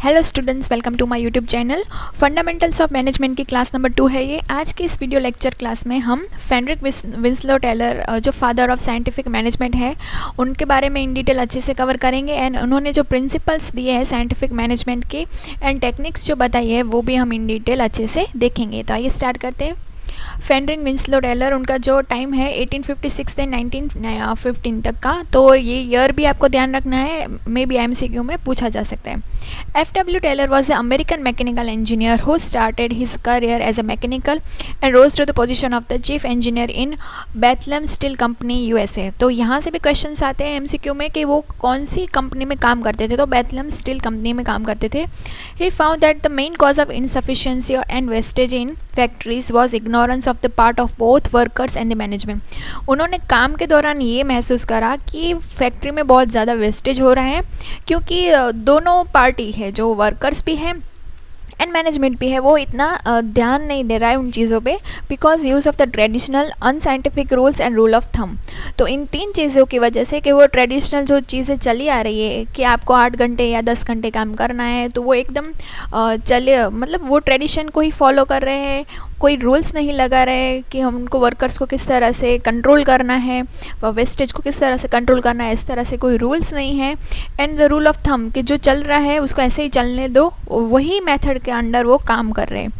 Hello students, welcome to my YouTube channel. Fundamentals of management की class number 2 है ये। आज की इस वीडियो लेक्चर क्लास में हम फ्रेडरिक विंसलो टेलर, जो फादर ऑफ साइंटिफिक मैनेजमेंट है, उनके बारे में इन डिटेल अच्छे से कवर करेंगे। एंड उन्होंने जो प्रिंसिपल्स दिए हैं साइंटिफिक मैनेजमेंट के एंड टेक्निक्स जो बताई है वो भी हम इन डिटेल अच्छे से देखेंगे। तो आइए स्टार्ट करते हैं। फ्रेडरिक विंसलो टेलर, उनका जो टाइम है 1856 से 1915 तक का, तो ये ईयर भी आपको ध्यान रखना है, मे बी एमसीक्यू में पूछा जा सकता है। F.W. Taylor was an American mechanical engineer who started his career as a mechanical and rose to the position of the chief engineer in Bethlehem Steel Company USA। तो यहाँ से भी questions आते हैं एमसीक्यू में कि वो कौन सी कंपनी में काम करते थे। तो बेथलेहम स्टील कंपनी में काम करते थे। He found that the main cause of insufficiency and wastage in factories was ignorance of the part of both workers and the management। उन्होंने काम के दौरान ये महसूस करा कि फैक्ट्री में बहुत ज़्यादा वेस्टेज हो रहा है, क्योंकि दोनों पार्टी है, जो वर्कर्स भी हैं एंड मैनेजमेंट भी है, वो इतना ध्यान नहीं दे रहा है उन चीज़ों पे, because use of the traditional unscientific rules and rule of thumb. तो इन तीन चीज़ों की वजह से कि वो ट्रेडिशनल जो चीज़ें चली आ रही है कि आपको 8 घंटे या 10 घंटे काम करना है, तो वो एकदम चले, मतलब वो ट्रेडिशन को ही फॉलो कर रहे हैं, कोई रूल्स नहीं लगा रहे कि हम उनको वर्कर्स को किस तरह से कंट्रोल करना है, वेस्टेज को किस तरह से कंट्रोल करना है, इस तरह से कोई रूल्स नहीं है। And the rule of thumb कि जो चल रहा है उसको ऐसे ही चलने दो, वही मेथड के अंडर वो काम कर रहे हैं।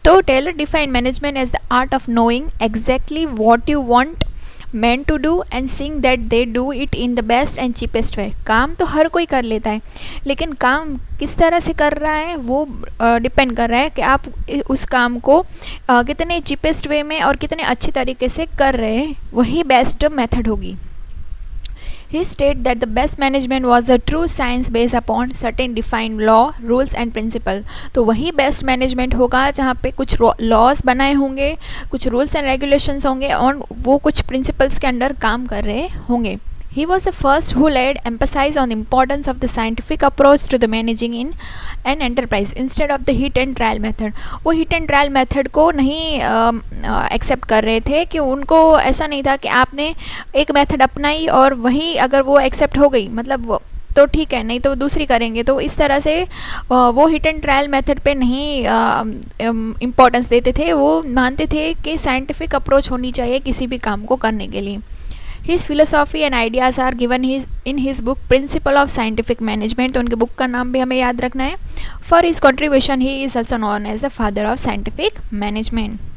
तो Taylor define management as the art of knowing exactly what you want man to do and seeing that they do it in the best and cheapest way. काम तो हर कोई कर लेता है, लेकिन काम किस तरह से कर रहा है वो डिपेंड कर रहा है कि आप उस काम को कितने चीपेस्ट वे में और कितने अच्छी तरीके से कर रहे हैं, वही बेस्ट मेथड होगी। He stated that the best management was a true science based upon certain defined law, rules and principle। तो वही बेस्ट मैनेजमेंट होगा जहाँ पे कुछ लॉज बनाए होंगे, कुछ रूल्स एंड रेगुलेशंस होंगे और वो कुछ प्रिंसिपल्स के अंडर काम कर रहे होंगे। He was the first who laid emphasis on the importance of the scientific approach to the managing in an enterprise instead of the hit and trial method। वो hit and trial method को नहीं accept कर रहे थे, कि उनको ऐसा नहीं था कि आपने एक मेथड अपनाई और वही अगर वो एक्सेप्ट हो गई, मतलब वो तो ठीक है, नहीं तो दूसरी करेंगे। तो इस तरह से वो हिट एंड ट्रायल मेथड पे नहीं इम्पोर्टेंस देते थे। वो मानते थे कि साइंटिफिक अप्रोच होनी चाहिए किसी भी काम को करने के लिए। His philosophy and ideas are given in his book Principle of Scientific Management। तो उनके बुक का नाम भी हमें याद रखना है। For his contribution he is also known as the father of scientific management।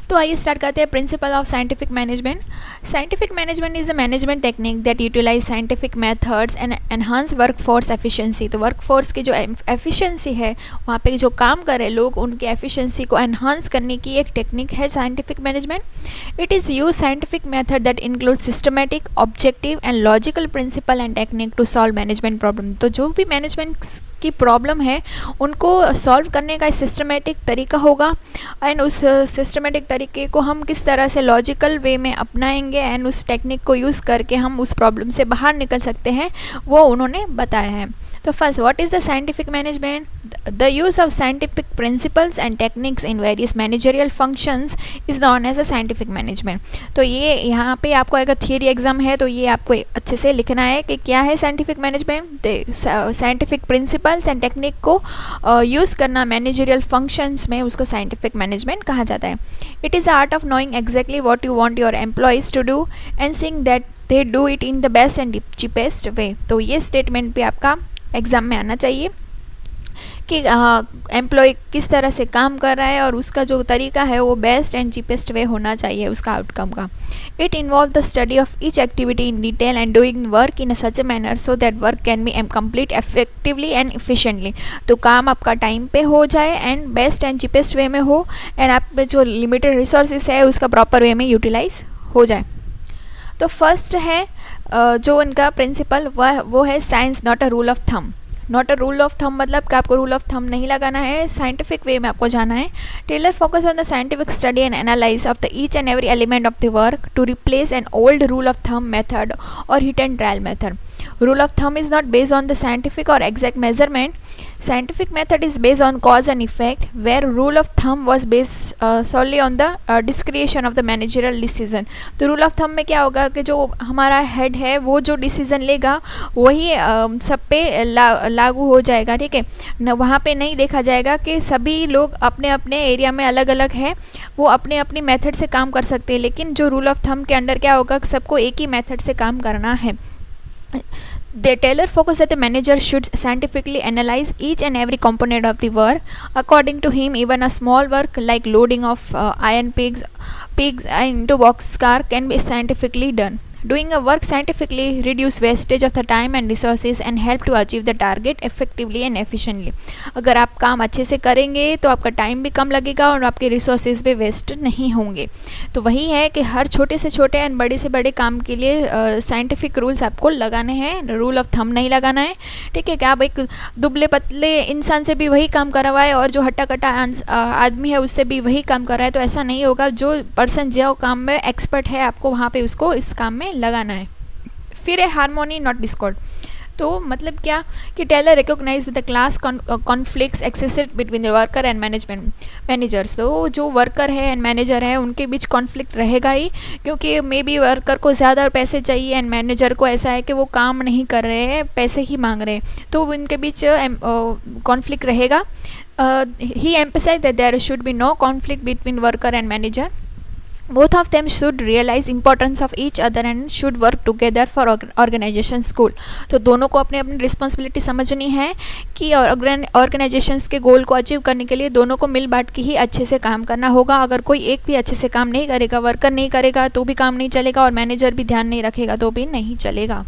तो आइए स्टार्ट करते हैं principle of scientific management. Scientific management is a management technique that utilise scientific methods and enhance work force efficiency. तो work force की जो efficiency है, वहाँ पे जो काम कर रहे लोग, उनकी एफिशिएंसी को एनहांस करने की एक टेक्निक है scientific management. It is use scientific method that include systematic, objective and logical principle and technique to solve management problem. तो जो भी मैनेजमेंट की प्रॉब्लम है उनको सॉल्व करने का सिस्टमेटिक तरीका होगा, एंड उस सिस्टमेटिक तरीके को हम किस तरह से लॉजिकल वे में अपनाएंगे एंड उस टेक्निक को यूज़ करके हम उस प्रॉब्लम से बाहर निकल सकते हैं, वो उन्होंने बताया है। तो first, what is the scientific management? The use of scientific principles and techniques in various managerial functions is known as a scientific management. तो ये यहाँ पे आपको अगर थियरी एग्जाम है तो ये आपको अच्छे से लिखना है कि क्या है scientific management. Scientific principles and technique को यूज़ करना मैनेजरियल फंक्शंस में, उसको साइंटिफिक मैनेजमेंट कहा जाता है। It is the art of knowing exactly what you want your employees to do and seeing that they do it in the best and cheapest way. तो ये statement भी आपका exam में आना चाहिए कि एम्प्लॉय किस तरह से काम कर रहा है और उसका जो तरीका है वो बेस्ट एंड चीपेस्ट वे होना चाहिए उसका आउटकम का। It involve the study of each activity in detail and doing work in such a manner so that work can be complete effectively and efficiently. तो काम आपका टाइम पे हो जाए एंड बेस्ट एंड चीपेस्ट वे में हो, and आप पे जो लिमिटेड रिसोर्सेज है उसका प्रॉपर वे में यूटिलाइज हो जाए। तो फर्स्ट है जो उनका प्रिंसिपल वो है science not a rule of thumb. Not a rule of thumb मतलब कि आपको रूल ऑफ थंब नहीं लगाना है, साइंटिफिक वे में आपको जाना है। Taylor focus on the scientific study and analyse of the each and every element of the work to replace an old rule of thumb method और hit and trial method. Rule of thumb is not based on the scientific or exact measurement. Scientific method is based on cause and effect, where rule of thumb was based solely on the डिस्क्रिएशन of the managerial decision. तो rule of thumb में क्या होगा कि जो हमारा head है वो जो डिसीजन लेगा वही सब पे लागू हो जाएगा, ठीक है न। वहाँ पे नहीं देखा जाएगा कि सभी लोग अपने अपने एरिया में अलग अलग है, वो अपने अपनी मेथड से काम कर सकते हैं, लेकिन जो रूल ऑफ थंब के अंडर क्या होगा कि सबको एक ही मेथड से काम करना है। The Taylor focus that the manager should scientifically analyze each and every component of the work. According to him, even a small work like loading of iron pigs into boxcar can be scientifically done. Doing a work scientifically reduce wastage of the time and resources and help to achieve the target effectively and efficiently. अगर आप काम अच्छे से करेंगे तो आपका time भी कम लगेगा और आपके रिसोर्सेज भी वेस्ट नहीं होंगे। तो वही है कि हर छोटे से छोटे एंड बड़े से बड़े काम के लिए साइंटिफिक रूल्स आपको लगाने हैं, रूल ऑफ थंब नहीं लगाना है, ठीक है। कि आप एक दुबले पतले इंसान से भी वही काम करवाए और जो हट्टा कट्टा आदमी है उससे भी वही काम कर रहा है, तो ऐसा नहीं होगा। जो पर्सन जो काम में एक्सपर्ट है आपको वहाँ पे उसको इस काम में लगाना है। फिर है हार्मोनी नॉट डिस्कॉर्ड। तो मतलब क्या कि Taylor recognise the class conflicts exist between the worker and managers. तो जो वर्कर है एंड मैनेजर है उनके बीच कॉन्फ्लिक्ट रहेगा ही, क्योंकि मे बी वर्कर को ज़्यादा पैसे चाहिए एंड मैनेजर को ऐसा है कि वो काम नहीं कर रहे हैं, पैसे ही मांग रहे हैं, तो उनके बीच कॉन्फ्लिक्ट रहेगा। He emphasise that there should be no conflict between worker and manager. Both of them should realize importance of each other and should work together for organization goal. तो दोनों को अपने अपनी रिस्पॉन्सिबिलिटी समझनी है कि ऑर्गेनाइजेशंस के गोल को अचीव करने के लिए दोनों को मिल बांट के ही अच्छे से काम करना होगा। अगर कोई एक भी अच्छे से काम नहीं करेगा, वर्कर नहीं करेगा तो भी काम नहीं चलेगा और मैनेजर भी ध्यान नहीं रखेगा तो भी नहीं चलेगा।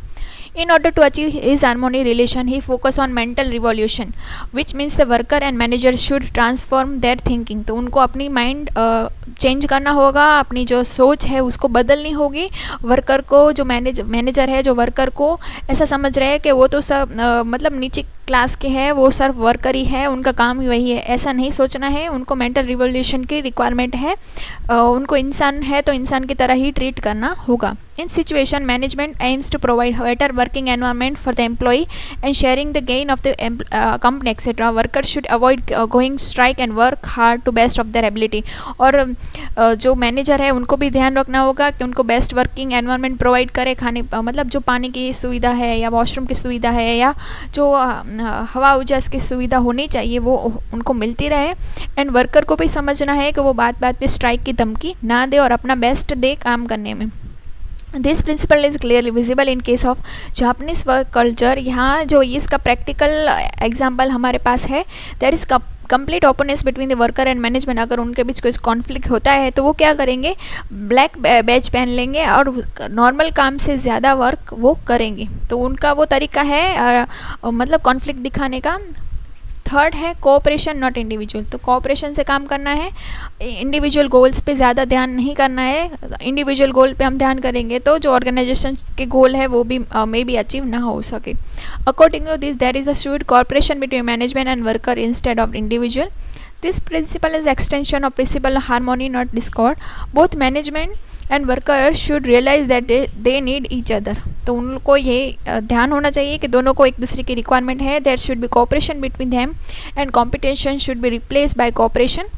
In order to achieve his harmony relation, he focus on mental revolution, which means the worker and manager should transform their thinking. तो उनको अपनी माइंड चेंज करना होगा, अपनी जो सोच है उसको बदलनी होगी। वर्कर को जो मैनेजर है जो वर्कर को ऐसा समझ रहे हैं कि वो तो सब मतलब नीचे क्लास के हैं, वो सिर्फ वर्कर ही है, उनका काम ही वही है, ऐसा नहीं सोचना है। उनको मेंटल रिवोल्यूशन की रिक्वायरमेंट है, उनको इंसान है तो इंसान की तरह ही ट्रीट करना होगा। In situation management aims to provide better working environment for the employee and sharing the gain of the company etcetera. Worker should avoid going strike and work hard to best of their ability. और जो manager है उनको भी ध्यान रखना होगा कि उनको बेस्ट वर्किंग एनवायरनमेंट प्रोवाइड करे, खाने मतलब जो पानी की सुविधा है या वॉशरूम की सुविधा है या जो हवा उजास की सुविधा होनी चाहिए वो उनको मिलती रहे। एंड वर्कर को भी समझना है कि वो बात बात पे स्ट्राइक की धमकी ना दे और अपना बेस्ट दे काम करने में। This principle is clearly visible in case of Japanese work culture. यहाँ जो इसका प्रैक्टिकल एग्जाम्पल हमारे पास है, there is complete openness between the worker and management. अगर उनके बीच कोई कॉन्फ्लिक्ट होता है तो वो क्या करेंगे, ब्लैक बैच पहन लेंगे और नॉर्मल काम से ज़्यादा वर्क वो करेंगे। तो उनका वो तरीका है मतलब कॉन्फ्लिक्ट दिखाने का। थर्ड है कोऑपरेशन नॉट इंडिविजुअल। तो कोऑपरेशन से काम करना है, इंडिविजुअल गोल्स पे ज़्यादा ध्यान नहीं करना है। इंडिविजुअल गोल पे हम ध्यान करेंगे तो जो ऑर्गेनाइजेशन के गोल है वो भी मे बी अचीव ना हो सके। According to this there is a should cooperation between management and worker instead of individual. This principle is extension of principle harmony not discord. Both management and worker should realise that they need each other. तो उनको ये ध्यान होना चाहिए कि दोनों को एक दूसरे की रिक्वायरमेंट है। There should be cooperation between them and competition should be replace by cooperation.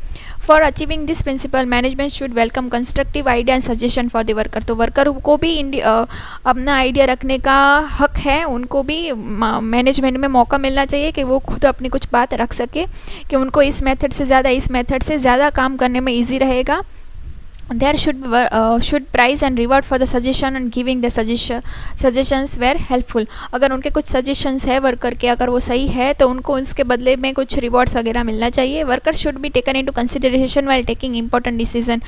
For achieving this principle management should welcome constructive idea and suggestion for the worker. तो वर्कर को भी अपना आइडिया रखने का हक है, उनको भी मैनेजमेंट में मौका मिलना चाहिए कि वो खुद अपनी कुछ बात रख सके कि उनको इस मेथड से ज़्यादा काम करने में ईजी रहेगा। There should prize and reward for the suggestion and giving the suggestions were helpful. अगर उनके कुछ suggestions है वर्कर के, अगर वो सही है तो उनको उसके बदले में कुछ rewards वगैरह मिलना चाहिए। Worker should be taken into consideration while taking important decision.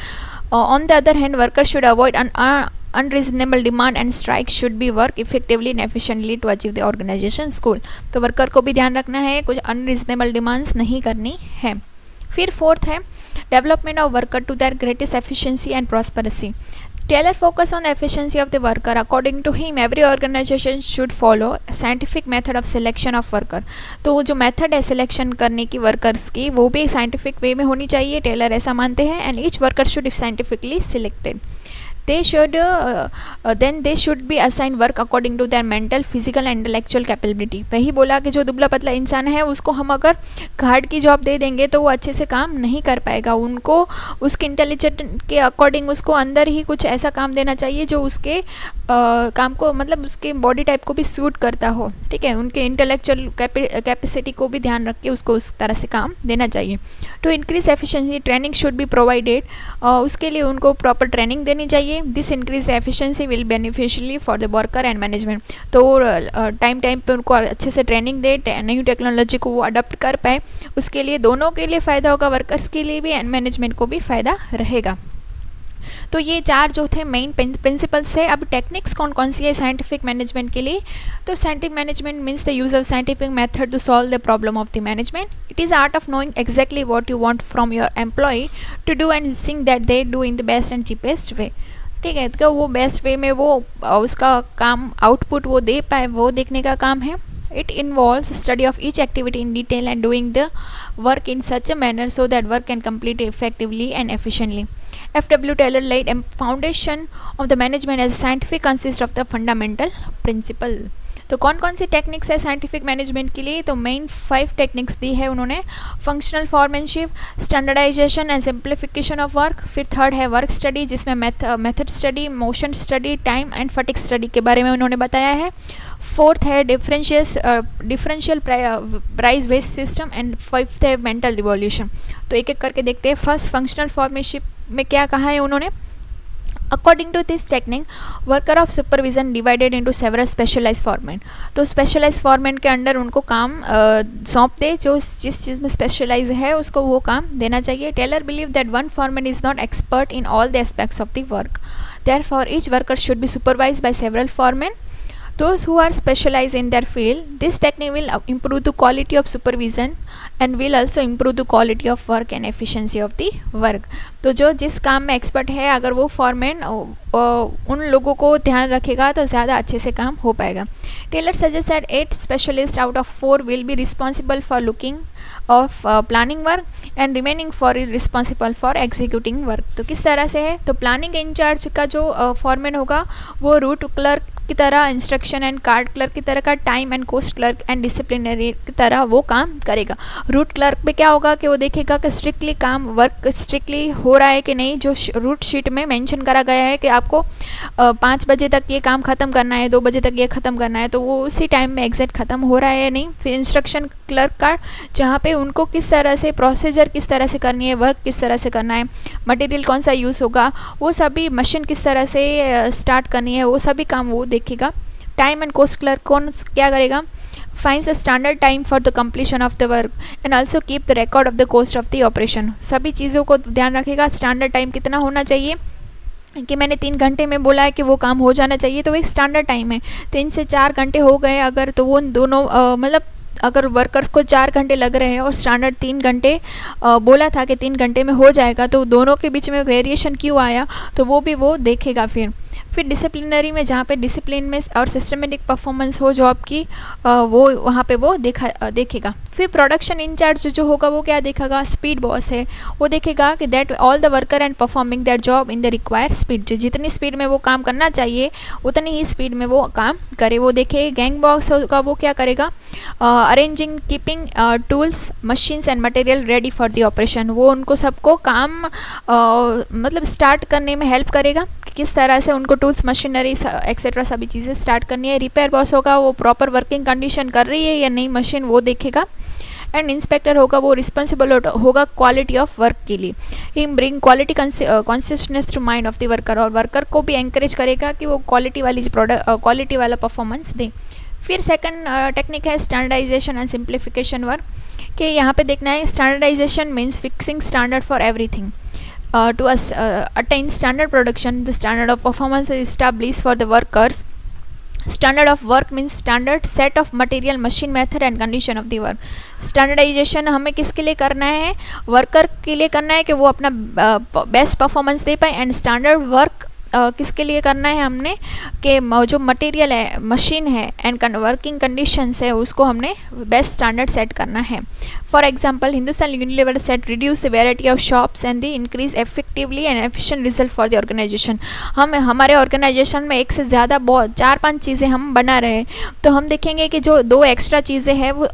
On the other hand, worker should avoid unreasonable demand and strike should be work effectively and efficiently to achieve the organization's goal. तो worker को भी ध्यान रखना है, कुछ unreasonable demands नहीं करनी है। फिर फोर्थ है development of worker to their greatest efficiency and prosperity. Taylor focus on the efficiency of the worker. According to him, every organization should follow a scientific method of selection of worker. तो जो method है selection करने की workers की वो भी scientific way में होनी चाहिए, टेलर ऐसा मानते हैं। And each worker should scientifically selected. They should be assign work according to their mental, physical and intellectual capability. वही बोला कि जो दुबला पतला इंसान है उसको हम अगर घाट की जॉब दे देंगे तो वो अच्छे से काम नहीं कर पाएगा। उनको उसके इंटेलिजेंट के अकॉर्डिंग उसको अंदर ही कुछ ऐसा काम देना चाहिए जो उसके काम को, मतलब उसके बॉडी टाइप को भी सूट करता हो, ठीक है। उनके इंटेलेक्चुअल कैपेसिटी को भी ध्यान रख के उसको उस तरह से काम देना चाहिए। To increase efficiency training should be provided, उसके लिए उनको प्रॉपर ट्रेनिंग देनी चाहिए। This increase efficiency will beneficially for the worker and management. तो टाइम पे उनको अच्छे से ट्रेनिंग दे, नई टेक्नोलॉजी को वो अडॉप्ट कर पाए, उसके लिए दोनों के लिए फ़ायदा होगा, वर्कर्स के लिए भी एंड मैनेजमेंट को भी फ़ायदा रहेगा। तो ये 4 जो थे मेन प्रिंसिपल्स थे। अब टेक्निक्स कौन कौन सी है साइंटिफिक मैनेजमेंट के लिए? तो scientific management means the use of scientific method to solve the problem of the management. It is art of knowing exactly what you want from your employee to do and seeing that they do in the best and cheapest way, ठीक है। तो वो best way में वो उसका काम output वो दे पाए, वो देखने का काम है। It involves study of each activity in detail and doing the work in such a manner so that work can complete effectively and efficiently. F.W. Taylor laid a foundation of the management as scientific consists of the fundamental principle. तो कौन कौन सी techniques है scientific management के लिए? तो main 5 techniques दी है उन्होंने। Functional foremanship, standardisation and simplification of work. फिर थर्ड है वर्क स्टडी, जिसमें method study, motion study, time and fatigue study के बारे में उन्होंने बताया है। फोर्थ है differential price waste system and fifth है मेंटल रिवॉल्यूशन। तो एक एक करके देखते हैं। फर्स्ट फंक्शनल फॉर्मेनशिप में क्या कहा है उन्होंने? According to this technique, worker of supervision divided into several specialized foremen. तो specialized foremen के अंडर उनको काम सौंप दे, जो जिस चीज़ में स्पेशलाइज है उसको वो काम देना चाहिए। Taylor believed that one foreman is not expert in all the aspects of the work. Therefore, each worker should be supervised by several foremen, those who are specialized in their field. This technique will improve the quality of supervision and will also improve the quality of work and efficiency of the work. तो जो जिस काम में expert है, अगर वो foreman उन लोगों को ध्यान रखेगा तो ज़्यादा अच्छे से काम हो पाएगा। Taylor suggest that 8 specialist out of 4 will be responsible for looking of planning work and remaining for responsible for executing work. तो किस तरह से है? तो प्लानिंग इंचार्ज का जो फॉरमैन होगा वो रूट क्लर्क की तरह, इंस्ट्रक्शन एंड कार्ड क्लर्क की तरह का, time and cost clerk and disciplinary की तरह वो काम करेगा। रूट क्लर्क पे क्या होगा कि वो देखेगा कि स्ट्रिक्टली काम वर्क स्ट्रिक्टली हो रहा है कि नहीं, जो रूट शीट में मेंशन करा गया है कि आपको 5 बजे तक ये काम ख़त्म करना है, 2 बजे तक ये ख़त्म करना है, तो वो उसी टाइम में एग्जैक्ट ख़त्म हो रहा है या नहीं। फिर इंस्ट्रक्शन क्लर्क का, जहाँ पे उनको किस तरह से प्रोसीजर किस तरह से करनी है, वर्क किस तरह से करना है, मटेरियल कौन सा यूज़ होगा, वो सभी मशीन किस तरह से स्टार्ट करनी है, वो सभी काम वो देखेगा। टाइम एंड कोस्ट क्लर्क कौन क्या करेगा? finds a standard time for the completion of the work and also keep the record of the cost of the operation. सभी चीज़ों को ध्यान रखेगा। स्टैंडर्ड टाइम कितना होना चाहिए कि मैंने 3 घंटे में बोला है कि वो काम हो जाना चाहिए, तो वो एक स्टैंडर्ड टाइम है। 3 से 4 घंटे हो गए अगर, तो वो दोनों मतलब अगर वर्कर्स को 4 घंटे लग रहे हैं और स्टैंडर्ड 3 घंटे बोला था कि 3 घंटे में हो जाएगा, तो दोनों के बीच में वेरिएशन क्यों आया, तो वो भी वो देखेगा। फिर डिसिप्लिनरी में, जहाँ पे डिसिप्लिन में और सिस्टमेटिक परफॉर्मेंस हो जॉब की, वो वहाँ पे वो देखेगा। फिर प्रोडक्शन इंचार्ज जो होगा वो क्या देखेगा? स्पीड बॉस है, वो देखेगा कि that all the worker and performing that job in the required speed, जितनी स्पीड में वो काम करना चाहिए उतनी ही स्पीड में वो काम करे, वो देखे। गैंग बॉस होगा, वो क्या करेगा? Arranging keeping tools, machines and material ready for the operation, वो उनको सबको काम मतलब स्टार्ट करने में हेल्प करेगा, किस तरह से उनको टूल्स, मशीनरी एक्सेट्रा सभी चीज़ें स्टार्ट करनी है। रिपेयर बॉस होगा, वो प्रॉपर वर्किंग कंडीशन कर रही है या नहीं मशीन, वो देखेगा। एंड इंस्पेक्टर होगा, वो रिस्पॉन्सिबल होगा क्वालिटी ऑफ वर्क के लिए। He bring quality consistentness to mind of the worker, और वर्कर को भी एंकरेज करेगा कि वो क्वालिटी वाला परफॉर्मेंस दे। फिर सेकंड टेक्निक है स्टैंडर्डाइजेशन एंड सिंप्लीफिकेशन वर्क, कि यहाँ पे देखना है standardisation means fixing standard for everything to attain standard production. The standard of performance is established for the workers. Standard of work means standard set of material, machine, method and condition of the work. Standardisation हमें किसके लिए करना है? Worker के लिए करना है कि वो अपना बेस्ट परफॉर्मेंस दे पाए, एंड स्टैंडर्ड वर्क किसके लिए करना है हमने कि जो मटेरियल है, मशीन है एंड वर्किंग कंडीशंस है, उसको हमने बेस्ट स्टैंडर्ड सेट करना है। For example Hindustan Unilever set reduce the variety of shops and the increase effectively and efficient result for the organisation. हम हमारे ऑर्गेनाइजेशन में एक से ज़्यादा बहुत 4-5 चीज़ें हम बना रहे हैं, तो हम देखेंगे कि जो 2 एक्स्ट्रा चीज़ें हैं वो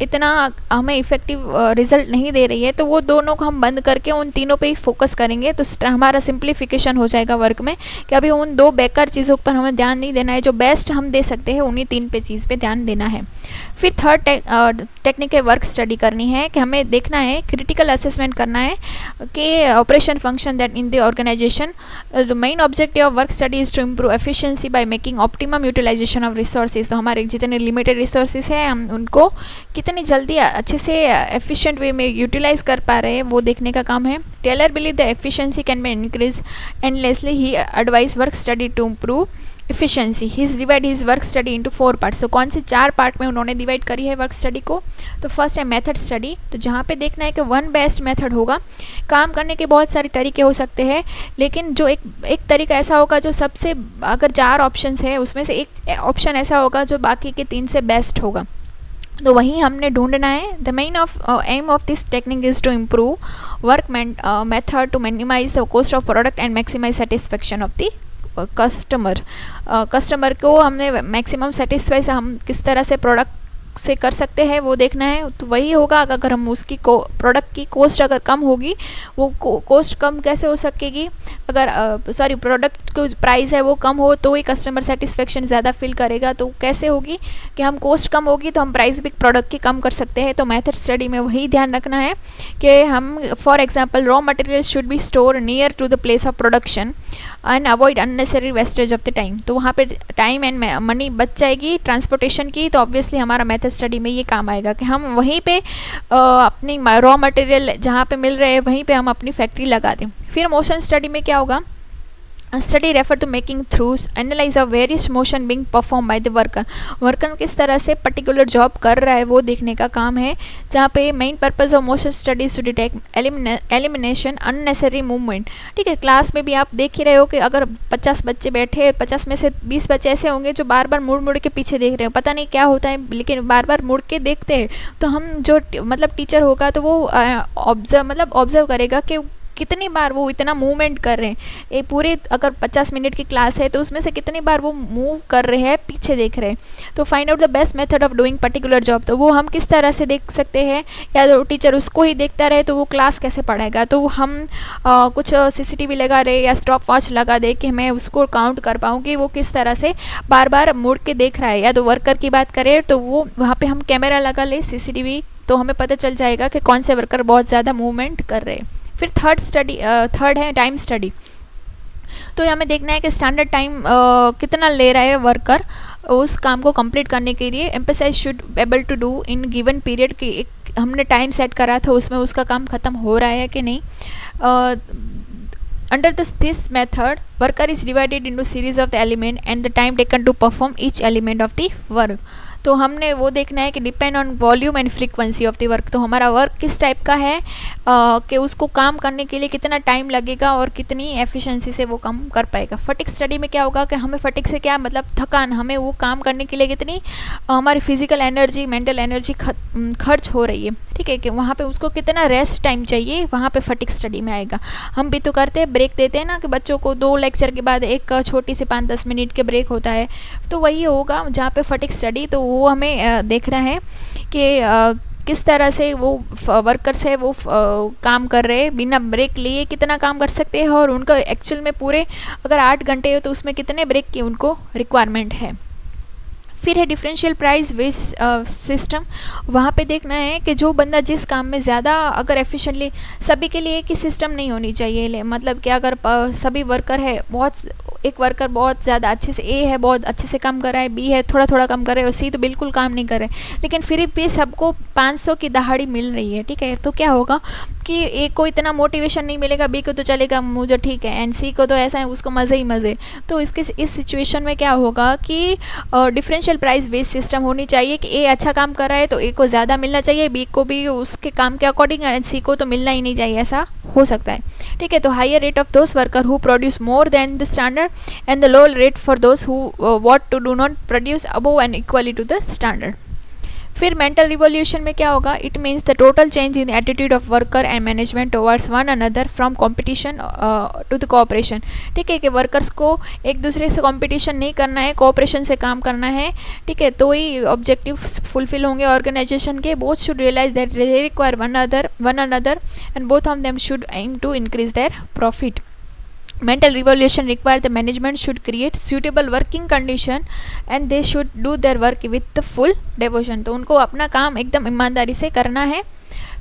इतना हमें इफेक्टिव रिजल्ट नहीं दे रही है, तो वो दोनों को हम बंद करके उन तीनों पे ही फोकस करेंगे। तो हमारा सिंप्लीफिकेशन हो जाएगा वर्क में कि अभी उन 2 बेकार चीज़ों पर हमें ध्यान नहीं देना है, जो बेस्ट हम दे सकते हैं उन्हीं 3 पे चीज़ पे ध्यान देना है। फिर थर्ड टेक्निक है वर्क स्टडी करनी है कि हमें देखना है, क्रिटिकल असेसमेंट करना है कि operation function that in the organisation. The main objective of work study is to improve efficiency by making optimum utilisation of resources. तो हमारे जितने लिमिटेड रिसोर्सेज हैं हम उनको कितनी जल्दी अच्छे से एफिशिएंट वे में यूटिलाइज कर पा रहे हैं, वो देखने का काम है। Taylor believe the efficiency can be increase endlessly. He advise work study to improve efficiency. He divide his work study into 4 parts. तो कौन से 4 पार्ट में उन्होंने डिवाइड करी है वर्क स्टडी को? तो फर्स्ट है मेथड स्टडी, तो जहाँ पे देखना है कि वन बेस्ट मेथड होगा। काम करने के बहुत सारे तरीके हो सकते हैं, लेकिन जो एक तरीका ऐसा होगा जो सबसे, अगर 4 ऑप्शंस है उसमें से एक ऑप्शन ऐसा होगा जो बाकी के 3 से बेस्ट होगा, तो वही हमने ढूंढना है। The main aim of this technique is to improve work method to minimise the cost of product and maximise satisfaction of the customer को हमने मैक्सिमम सेटिस्फाई से हम किस तरह से प्रोडक्ट से कर सकते हैं वो देखना है। तो वही होगा अगर हम उसकी प्रोडक्ट की कॉस्ट अगर कम होगी, वो कॉस्ट कम कैसे हो सकेगी? अगर प्रोडक्ट को प्राइस है वो कम हो तो ही कस्टमर सेटिस्फेक्शन ज़्यादा फील करेगा। तो कैसे होगी कि हम कॉस्ट कम होगी तो हम प्राइस भी प्रोडक्ट की कम कर सकते हैं। तो मेथड स्टडी में वही ध्यान रखना है कि हम for example raw material should be store near to the place of production and avoid unnecessary wastage of the time. तो वहाँ पे टाइम एंड मनी बच जाएगी ट्रांसपोर्टेशन की। तो ऑब्वियसली हमारा मेथड स्टडी में ये काम आएगा कि हम वहीं पे अपनी रॉ मटेरियल जहाँ पे मिल रहे हैं वहीं पे हम अपनी फैक्ट्री लगा दें। फिर मोशन स्टडी में क्या होगा? Study refer to making thorough analyse of various motion being perform by the worker. Worker किस तरह से पर्टिकुलर जॉब कर रहा है वो देखने का काम है, जहाँ पे main purpose of motion studies to detect elimination unnecessary movement. ठीक है, क्लास में भी आप देख ही रहे हो कि अगर 50 बच्चे बैठे, 50 में से 20 बच्चे ऐसे होंगे जो बार बार मुड़ के पीछे देख रहे हो, पता नहीं क्या होता है लेकिन बार बार मुड़ के देखते हैं। तो हम जो टीचर होगा तो वो ऑब्जर्व करेगा कि कितनी बार वो इतना मूवमेंट कर रहे हैं। ये पूरे अगर 50 मिनट की क्लास है तो उसमें से कितनी बार वो मूव कर रहे हैं, पीछे देख रहे हैं। तो find out the best method of doing particular job. तो वो हम किस तरह से देख सकते हैं, या तो टीचर उसको ही देखता रहे तो वो क्लास कैसे पढ़ाएगा। तो हम कुछ CCTV लगा रहे या स्टॉप वॉच लगा दे कि मैं उसको काउंट कर पाऊँ कि वो किस तरह से बार बार मुड़ के देख रहा है। या तो वर्कर की बात करें तो वो वहाँ पर हम कैमरा लगा ले CCTV, तो हमें पता चल जाएगा कि कौन से वर्कर बहुत ज़्यादा मूवमेंट कर रहे हैं। फिर थर्ड है टाइम स्टडी। तो हमें देखना है कि स्टैंडर्ड टाइम कितना ले रहा है वर्कर उस काम को कंप्लीट करने के लिए। Emphasise should able to do in given period की एक हमने टाइम सेट करा था उसमें उसका काम ख़त्म हो रहा है कि नहीं। Under this method worker is divided into series of the element and the time taken to perform each element of the work. तो हमने वो देखना है कि depend on volume and frequency of the work. तो हमारा वर्क किस type का है कि उसको काम करने के लिए कितना टाइम लगेगा और कितनी एफिशिएंसी से वो काम कर पाएगा। फटिक स्टडी में क्या होगा कि हमें फटिक से क्या मतलब थकान, हमें वो काम करने के लिए कितनी हमारी फिजिकल एनर्जी, मेंटल एनर्जी खर्च हो रही है। ठीक है, कि वहाँ पे उसको कितना रेस्ट टाइम चाहिए, वहाँ पे फटिक स्टडी में आएगा। हम भी तो करते हैं, ब्रेक देते हैं ना कि बच्चों को 2 लेक्चर के बाद एक छोटी सी 5-10 मिनट के ब्रेक होता है। तो वही होगा जहाँ पे फटिक स्टडी। तो वो हमें देखना है कि किस तरह से वो वर्कर्स है वो काम कर रहे हैं, बिना ब्रेक लिए कितना काम कर सकते हैं, और उनका एक्चुअल में पूरे अगर 8 घंटे हो तो उसमें कितने ब्रेक की उनको रिक्वायरमेंट है। फिर है डिफरेंशियल प्राइस वेज सिस्टम। वहाँ पे देखना है कि जो बंदा जिस काम में ज़्यादा अगर एफिशिएंटली, सभी के लिए एक ही सिस्टम नहीं होनी चाहिए। मतलब कि अगर सभी वर्कर है, एक वर्कर बहुत ज़्यादा अच्छे से, A है बहुत अच्छे से काम कर रहा है, B है थोड़ा थोड़ा काम कर रहा है और C तो बिल्कुल काम नहीं कर रहे, लेकिन फिर भी सबको 500 की दहाड़ी मिल रही है। ठीक है, तो क्या होगा कि ए को इतना मोटिवेशन नहीं मिलेगा, बी को तो चलेगा मुझे ठीक है, एंड सी को तो ऐसा है उसको मज़े ही मज़े। तो इस सिचुएशन में क्या होगा कि डिफरेंशियल प्राइस बेस्ड सिस्टम होनी चाहिए कि ए अच्छा काम कर रहा है तो ए को ज़्यादा मिलना चाहिए, बी को भी उसके काम के अकॉर्डिंग, एंड सी को तो मिलना ही नहीं चाहिए, ऐसा हो सकता है। ठीक है, तो higher rate of those worker who produce more than the standard and the low rate for those who what to do not produce above and equally to the standard. फिर मेंटल रिवॉल्यूशन में क्या होगा, it means the total change in attitude of worker and management towards one another from competition to the cooperation. ठीक है, कि workers को एक दूसरे से कॉम्पिटिशन नहीं करना है, कोऑपरेशन से काम करना है। ठीक है, तो ही ऑब्जेक्टिव फुलफिल होंगे ऑर्गेनाइजेशन के। Both should realise that they require one another and both of them should aim to increase their profit. Mental revolution require the management should create suitable working condition and they should do their work with the full devotion। तो उनको अपना काम एकदम ईमानदारी से करना है।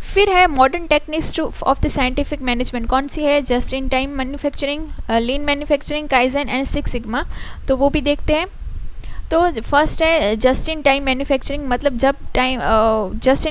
फिर है modern techniques of the scientific management, कौन सी है, just in time manufacturing, lean manufacturing, kaizen and six sigma. तो वो भी देखते हैं। तो फर्स्ट है जस्ट इन टाइम मैन्युफैक्चरिंग, मतलब जब time just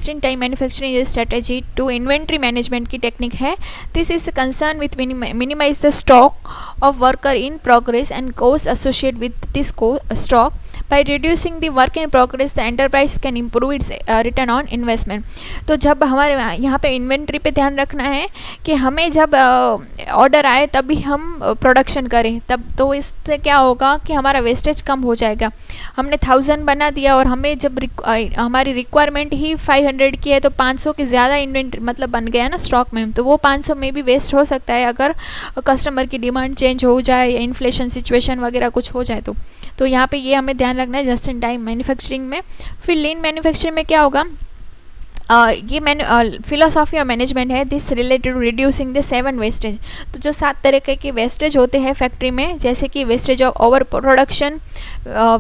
in time manufacturing strategy to inventory management की टेक्निक है। This is concern with minimise the stock of worker in progress and cost associate with this stock. By reducing the work in progress the enterprise can improve its return on investment. तो जब हमारे यहाँ पे inventory पे ध्यान रखना है कि हमें जब ऑर्डर आए तभी हम प्रोडक्शन करें, तब तो इससे क्या होगा कि हमारा वेस्टेज कम हो जाएगा। हमने 1000 बना दिया और हमें जब हमारी रिक्वायरमेंट ही 500 की है तो 500 के ज़्यादा इन्वेंट्री मतलब बन गया ना स्टॉक में, तो वो 500 में भी वेस्ट हो सकता है अगर कस्टमर की डिमांड चेंज हो जाए या इन्फ्लेशन सिचुएशन वगैरह कुछ हो जाए तो यहाँ पे ये हमें ध्यान रखना है जस्ट इन टाइम मैन्युफैक्चरिंग में। फिर लीन मैन्युफैक्चरिंग में क्या होगा, ये फिलोसॉफी और मैनेजमेंट है this related to reducing the 7 wastage. तो जो 7 तरह के वेस्टेज होते हैं फैक्ट्री में, जैसे कि wastage of over production,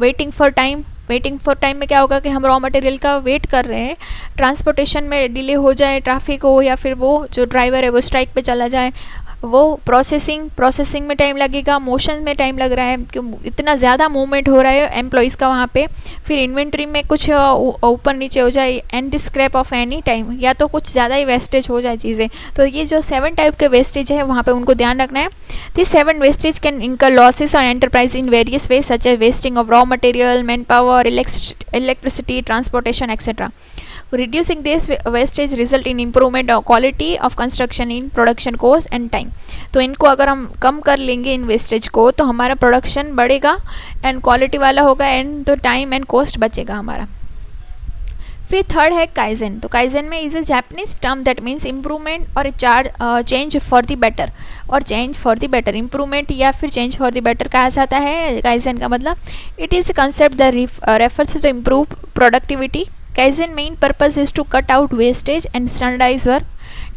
waiting for time में क्या होगा कि हम रॉ मटेरियल का वेट कर रहे हैं, ट्रांसपोर्टेशन में डिले हो जाए, ट्रैफिक हो, या फिर वो जो ड्राइवर है वो स्ट्राइक पे चला जाए, वो प्रोसेसिंग में टाइम लगेगा, मोशन में टाइम लग रहा है कि इतना ज़्यादा मूवमेंट हो रहा है एम्प्लॉयज़ का वहाँ पे। फिर इन्वेंट्री में कुछ ऊपर नीचे हो जाए, and the scrap of any time, या तो कुछ ज़्यादा ही वेस्टेज हो जाए चीज़ें। तो ये जो 7 टाइप के वेस्टेज है वहाँ पे उनको ध्यान रखना है। This 7 wastage can incur losses on enterprise in various ways such as wasting of raw material, man power, electricity, transportation etcetera. Reducing this wastage result in improvement of quality of construction in production cost and time। तो इनको अगर हम कम कर लेंगे इन wastage को तो हमारा production बढ़ेगा एंड क्वालिटी वाला होगा, एंड तो टाइम एंड कॉस्ट बचेगा हमारा। फिर थर्ड है काइजन। तो काइजन में is a Japanese term that means improvement और चेंज फॉर द बेटर, और change for the better, improvement या फिर चेंज फॉर द बेटर कहा जाता है काइजन का मतलब। It is a concept that refers to improve productivity. Kaizen main purpose is to cut out wastage and standardize work,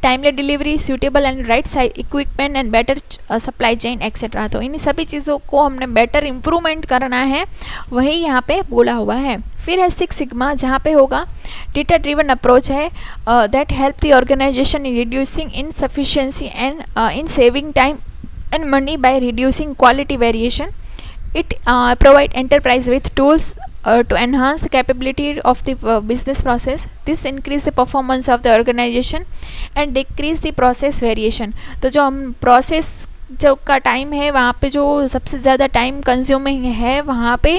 timely delivery, suitable and right size equipment and better supply chain etc। तो इन सभी चीज़ों को हमने better improvement करना है, वही यहाँ पे बोला हुआ है। फिर है सिक्स सिग्मा, जहाँ पे होगा डेटा ड्रिवन अप्रोच है that help the organisation in reducing insufficiency and in saving time and money by reducing quality variation. It provide enterprise with tools to enhance the capability of the business process. This increase the performance of the organization and decrease the process variation। तो जो हम process जो का time है वहाँ पे जो सबसे ज़्यादा टाइम कंज्यूमिंग है वहाँ पे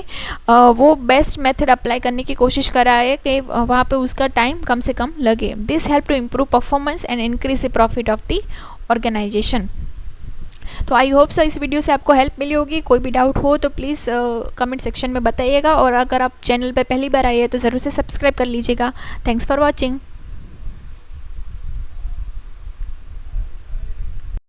वो बेस्ट मेथड अप्लाई करने की कोशिश करा है कि वहाँ पे उसका टाइम कम से कम लगे। This help to improve performance and increase the profit of the organisation. तो आई होप सो इस वीडियो से आपको हेल्प मिली होगी। कोई भी डाउट हो तो प्लीज़ कमेंट सेक्शन में बताइएगा, और अगर आप चैनल पर पहली बार आए हैं तो ज़रूर से सब्सक्राइब कर लीजिएगा। Thanks for watching.